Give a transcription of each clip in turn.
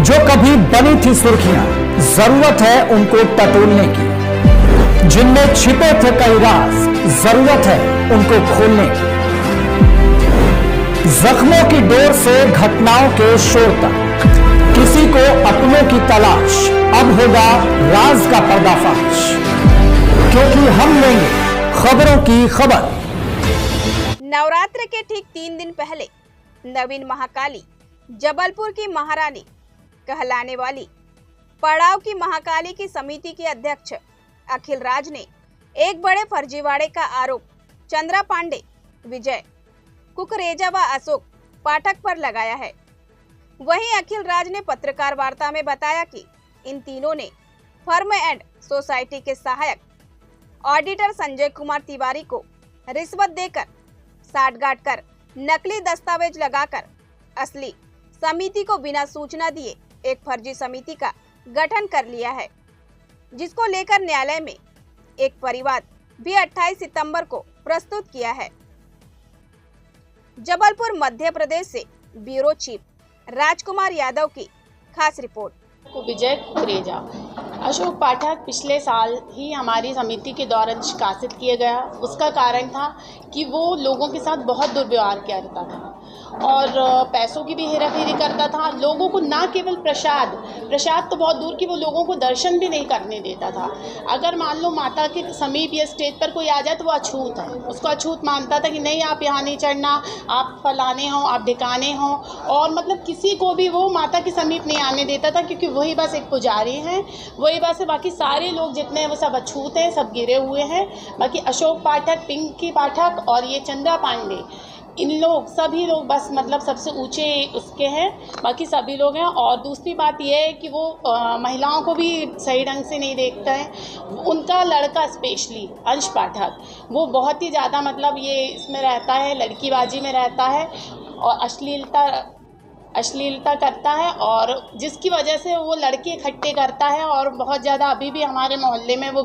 जो कभी बनी थी सुर्खियां, जरूरत है उनको टटोलने की। जिनमें छिपे थे कई राज, जरूरत है उनको खोलने की। जख्मों की डोर से घटनाओं के शोर तक, किसी को अपनों की तलाश, अब होगा राज का पर्दाफाश, क्योंकि हम लेंगे खबरों की खबर। नवरात्र के ठीक 3 दिन पहले नवीन महाकाली, जबलपुर की महारानी कहलाने वाली पड़ाव की महाकाली की समिति के अध्यक्ष अखिल राज ने एक बड़े फर्जीवाड़े का आरोप चंद्रा पांडे, विजय कुकरेजा व अशोक पाठक पर लगाया है। वहीं अखिल राज ने पत्रकार वार्ता में बताया कि इन तीनों ने फर्म एंड सोसाइटी के सहायक ऑडिटर संजय कुमार तिवारी को रिश्वत देकर, साठगांठ कर, नकली दस्तावेज लगाकर असली समिति को बिना सूचना दिए एक फर्जी समिति का गठन कर लिया है, जिसको लेकर न्यायालय में एक परिवाद भी 28 सितंबर को प्रस्तुत किया है। जबलपुर मध्य प्रदेश से ब्यूरो चीफ राजकुमार यादव की खास रिपोर्ट। विजय कुकरेजा, अशोक पाठक पिछले साल ही हमारी समिति के दौरान निष्कासित किया गया। उसका कारण था कि वो लोगों के साथ बहुत दुर्व्यवहार करता था और पैसों की भी हेराफेरी करता था। लोगों को ना केवल प्रसाद तो बहुत दूर की, वो लोगों को दर्शन भी नहीं करने देता था। अगर मान लो माता के समीप या स्टेज पर कोई आ जाए तो वो अछूत है, उसको अछूत मानता था कि नहीं आप यहाँ नहीं चढ़ना, आप फलाने हो, आप ढिकाने हो, और मतलब किसी को भी वो माता के समीप नहीं आने देता था, क्योंकि वही बस एक पुजारी हैं, वही बस है। बाकी सारे लोग जितने हैं वो सब अछूत हैं, सब गिरे हुए हैं। बाकी अशोक पाठक, पिंकी पाठक और ये चंद्रा पांडे, इन लोग सभी लोग बस मतलब सबसे ऊंचे उसके हैं, बाकी सभी लोग हैं। और दूसरी बात यह है कि वो महिलाओं को भी सही ढंग से नहीं देखता है। उनका लड़का स्पेशली अंश पाठक, वो बहुत ही ज़्यादा मतलब ये इसमें रहता है, लड़कीबाजी में रहता है और अश्लीलता करता है, और जिसकी वजह से वो लड़के इकट्ठे करता है। और बहुत ज़्यादा अभी भी हमारे मोहल्ले में वो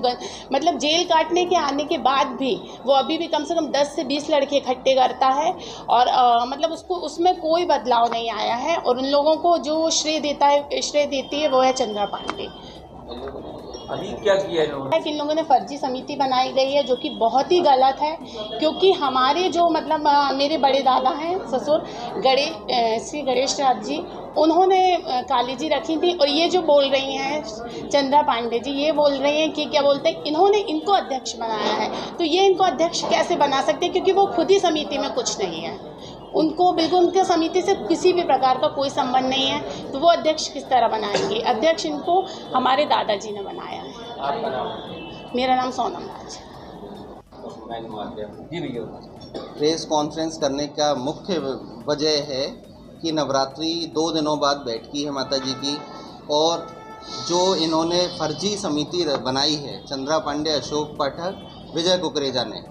मतलब जेल काटने के आने के बाद भी वो अभी भी कम से कम 10 से 20 लड़के इकट्ठे करता है, और मतलब उसको उसमें कोई बदलाव नहीं आया है। और उन लोगों को जो श्रेय देती है वो है चंद्रा पांडे। अभी क्या किया इन लोगों ने फर्जी समिति बनाई गई है, जो कि बहुत ही गलत है। क्योंकि हमारे जो मतलब मेरे बड़े दादा हैं ससुर श्री गणेश राज जी, उन्होंने काली जी रखी थी। और ये जो बोल रही हैं चंद्रा पांडे जी, ये बोल रही हैं कि क्या बोलते हैं, इन्होंने इनको अध्यक्ष बनाया है। तो ये इनको अध्यक्ष कैसे बना सकते हैं, क्योंकि वो खुद ही समिति में कुछ नहीं है, उनको बिल्कुल उनके समिति से किसी भी प्रकार का कोई संबंध नहीं है। तो वो अध्यक्ष किस तरह बनाएंगे? अध्यक्ष इनको हमारे दादाजी ने बनाया है। आपका नाम? मेरा नाम सोनम राज। जी भैया। प्रेस कॉन्फ्रेंस करने का मुख्य वजह है कि नवरात्रि 2 दिनों बाद बैठकी है माता जी की, और जो इन्होंने फर्जी समिति बनाई है चंद्रा पांडे, अशोक पाठक, विजय कुकरेजा ने।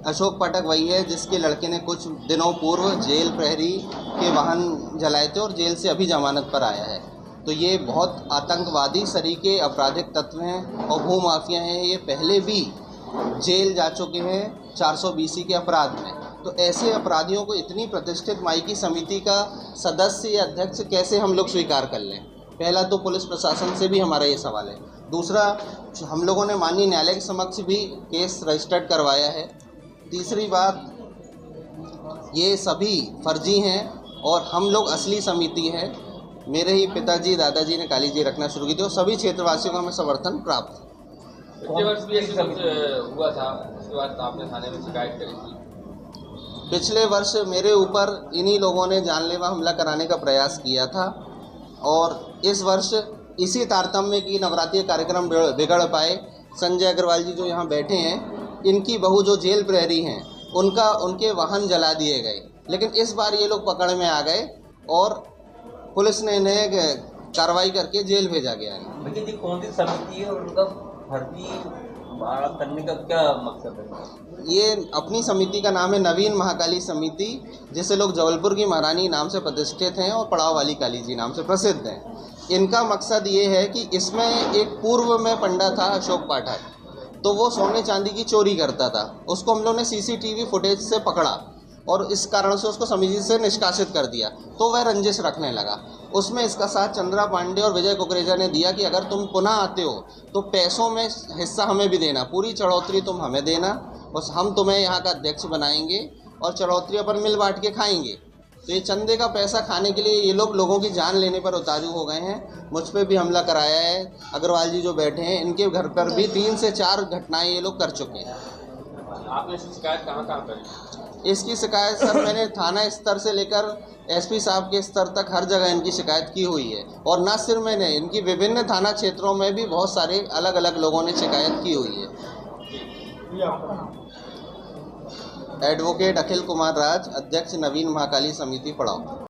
अशोक पाठक वही है जिसके लड़के ने कुछ दिनों पूर्व जेल प्रहरी के वाहन जलाए थे और जेल से अभी जमानत पर आया है। तो ये बहुत आतंकवादी सरीके आपराधिक तत्व हैं और भूमाफिया हैं। ये पहले भी जेल जा चुके हैं 420 के अपराध में। तो ऐसे अपराधियों को इतनी प्रतिष्ठित माई की समिति का सदस्य या अध्यक्ष कैसे हम लोग स्वीकार कर लें? पहला तो पुलिस प्रशासन से भी हमारा ये सवाल है। दूसरा, हम लोगों ने माननीय न्यायालय के समक्ष भी केस रजिस्टर्ड करवाया है। तीसरी बात, ये सभी फर्जी हैं और हम लोग असली समिति है। मेरे ही पिताजी दादाजी ने काली जी रखना शुरू की थी और सभी क्षेत्रवासियों का हमें समर्थन प्राप्त है। पिछले वर्ष भी ऐसी हुआ था, उसके बाद आपने थाने में शिकायत करी थी। पिछले वर्ष मेरे ऊपर इन्हीं लोगों ने जानलेवा हमला कराने का प्रयास किया था, और इस वर्ष इसी तारतम्य की नवरात्रि कार्यक्रम बिगड़ पाए। संजय अग्रवाल जी जो यहाँ बैठे हैं, इनकी बहू जो जेल प्रहरी हैं, उनके वाहन जला दिए गए। लेकिन इस बार ये लोग पकड़ में आ गए और पुलिस ने इन्हें कार्रवाई करके जेल भेजा गया है। भैया जी, कौन सी समिति है और उनका फर्जी करने का क्या मकसद है? ये अपनी समिति का नाम है नवीन महाकाली समिति, जिसे लोग जबलपुर की महारानी नाम से प्रतिष्ठित हैं और पड़ाव वाली काली जी नाम से प्रसिद्ध हैं। इनका मकसद ये है कि इसमें एक पूर्व में पंडा था अशोक पाठक, तो वो सोने चांदी की चोरी करता था। उसको हम लोग ने CCTV फुटेज से पकड़ा और इस कारण से उसको समिति से निष्कासित कर दिया, तो वह रंजिश रखने लगा। उसमें इसका साथ चंद्रा पांडे और विजय कुकरेजा ने दिया कि अगर तुम पुनः आते हो तो पैसों में हिस्सा हमें भी देना, पूरी चढ़ोतरी तुम हमें देना, बस हम तुम्हें यहाँ का अध्यक्ष बनाएंगे और चढ़ोतरी अपन मिल बांट के खाएंगे। तो ये चंदे का पैसा खाने के लिए ये लोग लोगों की जान लेने पर उतारू हो गए हैं। मुझ पे भी हमला कराया है। अग्रवाल जी जो बैठे हैं, इनके घर पर भी 3 से 4 घटनाएं ये लोग कर चुके हैं। आपने इसकी शिकायत कहाँ करी? इसकी शिकायत सर मैंने थाना स्तर से लेकर एसपी साहब के स्तर तक हर जगह इनकी शिकायत की हुई है, और न सिर्फ मैंने, इनकी विभिन्न थाना क्षेत्रों में भी बहुत सारे अलग अलग लोगों ने शिकायत की हुई है। एडवोकेट अखिल कुमार राज, अध्यक्ष नवीन महाकाली समिति पड़ाव।